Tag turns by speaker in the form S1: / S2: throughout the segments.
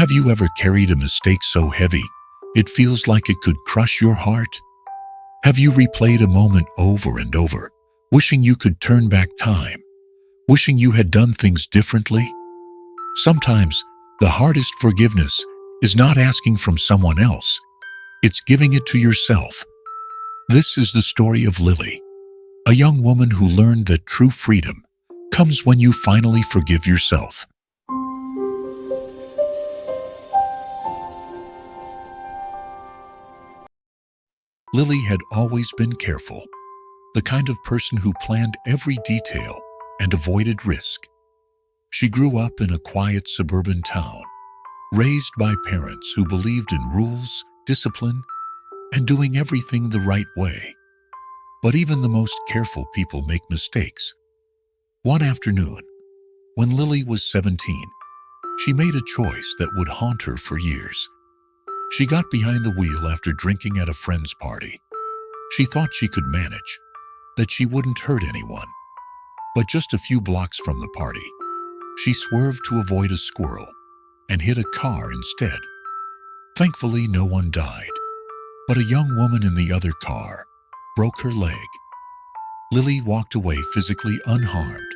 S1: Have you ever carried a mistake so heavy it feels like it could crush your heart? Have you replayed a moment over and over, wishing you could turn back time, wishing you had done things differently? Sometimes the hardest forgiveness is not asking from someone else, it's giving it to yourself. This is the story of Lily, a young woman who learned that true freedom comes when you finally forgive yourself. Lily had always been careful, the kind of person who planned every detail and avoided risk. She grew up in a quiet suburban town, raised by parents who believed in rules, discipline, and doing everything the right way. But even the most careful people make mistakes. One afternoon, when Lily was 17, she made a choice that would haunt her for years. She got behind the wheel after drinking at a friend's party. She thought she could manage, that she wouldn't hurt anyone. But just a few blocks from the party, she swerved to avoid a squirrel and hit a car instead. Thankfully, no one died, but a young woman in the other car broke her leg. Lily walked away physically unharmed,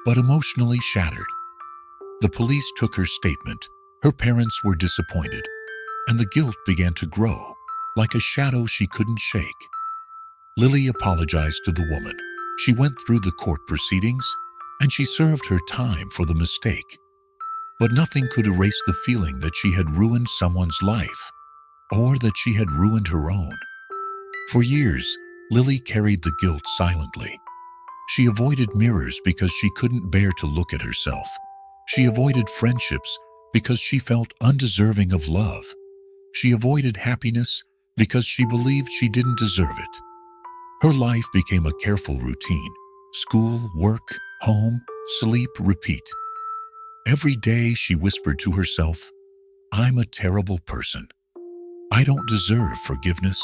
S1: but emotionally shattered. The police took her statement. Her parents were disappointed, and the guilt began to grow, like a shadow she couldn't shake. Lily apologized to the woman. She went through the court proceedings, and she served her time for the mistake. But nothing could erase the feeling that she had ruined someone's life, or that she had ruined her own. For years, Lily carried the guilt silently. She avoided mirrors because she couldn't bear to look at herself. She avoided friendships because she felt undeserving of love. She avoided happiness because she believed she didn't deserve it. Her life became a careful routine: school, work, home, sleep, repeat. Every day she whispered to herself, "I'm a terrible person. I don't deserve forgiveness."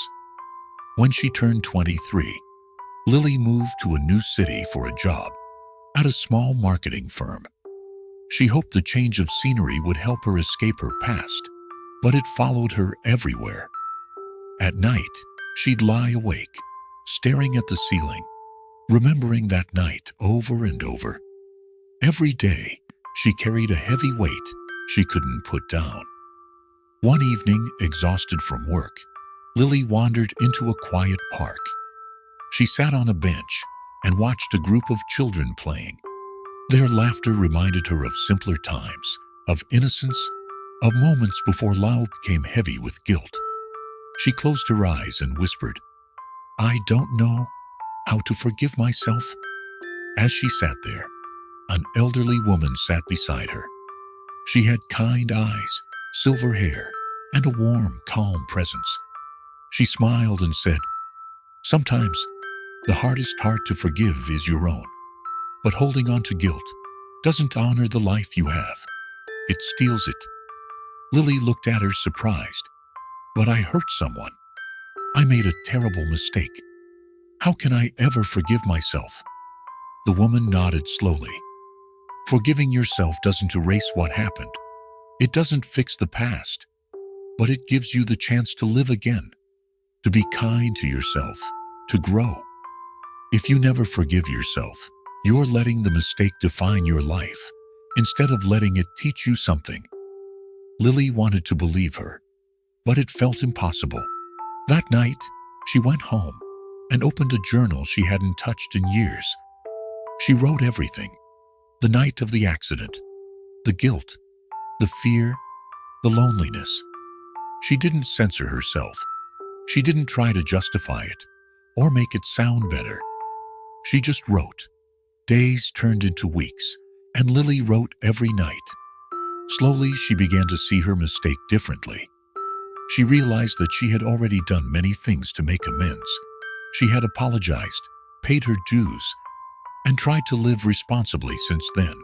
S1: When she turned 23, Lily moved to a new city for a job at a small marketing firm. She hoped the change of scenery would help her escape her past, but it followed her everywhere. At night, she'd lie awake, staring at the ceiling, remembering that night over and over. Every day, she carried a heavy weight she couldn't put down. One evening, exhausted from work, Lily wandered into a quiet park. She sat on a bench and watched a group of children playing. Their laughter reminded her of simpler times, of innocence, of moments before life became heavy with guilt. She closed her eyes and whispered, "I don't know how to forgive myself." As she sat there, an elderly woman sat beside her. She had kind eyes, silver hair, and a warm, calm presence. She smiled and said, "Sometimes the hardest heart to forgive is your own. But holding on to guilt doesn't honor the life you have. It steals it." Lily looked at her surprised. "But I hurt someone. I made a terrible mistake. How can I ever forgive myself?" The woman nodded slowly. "Forgiving yourself doesn't erase what happened. It doesn't fix the past, but it gives you the chance to live again, to be kind to yourself, to grow. If you never forgive yourself, you're letting the mistake define your life, instead of letting it teach you something." Lily wanted to believe her, but it felt impossible. That night, she went home and opened a journal she hadn't touched in years. She wrote everything: the night of the accident, the guilt, the fear, the loneliness. She didn't censor herself. She didn't try to justify it or make it sound better. She just wrote. Days turned into weeks, and Lily wrote every night. Slowly, she began to see her mistake differently. She realized that she had already done many things to make amends. She had apologized, paid her dues, and tried to live responsibly since then.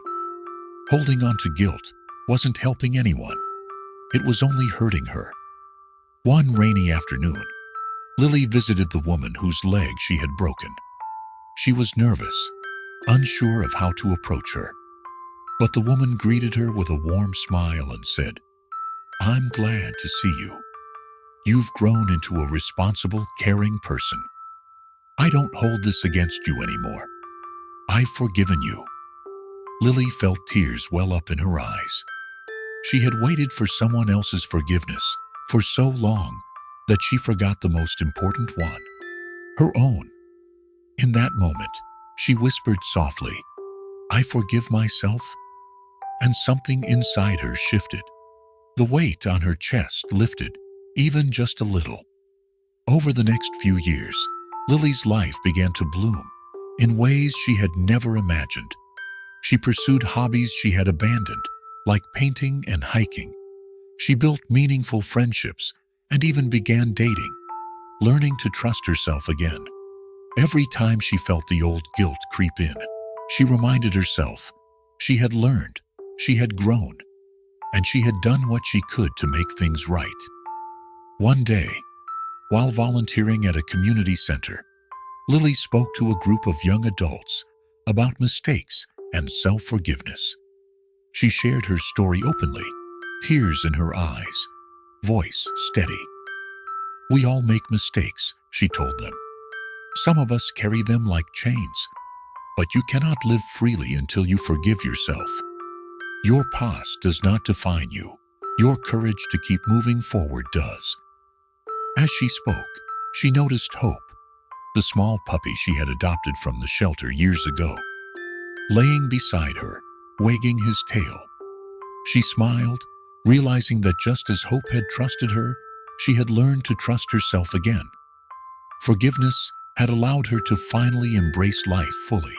S1: Holding on to guilt wasn't helping anyone. It was only hurting her. One rainy afternoon, Lily visited the woman whose leg she had broken. She was nervous, unsure of how to approach her. But the woman greeted her with a warm smile and said, I'm glad to see you. You've grown into a responsible, caring person. I don't hold this against you anymore. I've forgiven you." Lily felt tears well up in her eyes. She had waited for someone else's forgiveness for so long that she forgot the most important one, her own. In that moment, she whispered softly, "I forgive myself," and something inside her shifted. The weight on her chest lifted, even just a little. Over the next few years, Lily's life began to bloom in ways she had never imagined. She pursued hobbies she had abandoned, like painting and hiking. She built meaningful friendships and even began dating, learning to trust herself again. Every time she felt the old guilt creep in, she reminded herself she had learned, she had grown, and she had done what she could to make things right. One day, while volunteering at a community center, Lily spoke to a group of young adults about mistakes and self-forgiveness. She shared her story openly, tears in her eyes, voice steady. "We all make mistakes," she told them. "Some of us carry them like chains, but you cannot live freely until you forgive yourself. Your past does not define you. Your courage to keep moving forward does." As she spoke, she noticed Hope, the small puppy she had adopted from the shelter years ago, laying beside her, wagging his tail. She smiled, realizing that just as Hope had trusted her, she had learned to trust herself again. Forgiveness had allowed her to finally embrace life fully,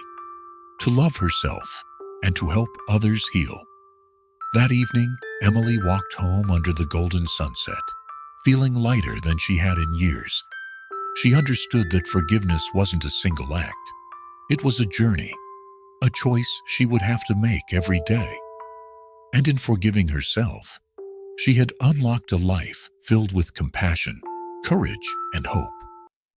S1: to love herself, and to help others heal. That evening, Emily walked home under the golden sunset, feeling lighter than she had in years. She understood that forgiveness wasn't a single act. It was a journey, a choice she would have to make every day. And in forgiving herself, she had unlocked a life filled with compassion, courage, and hope.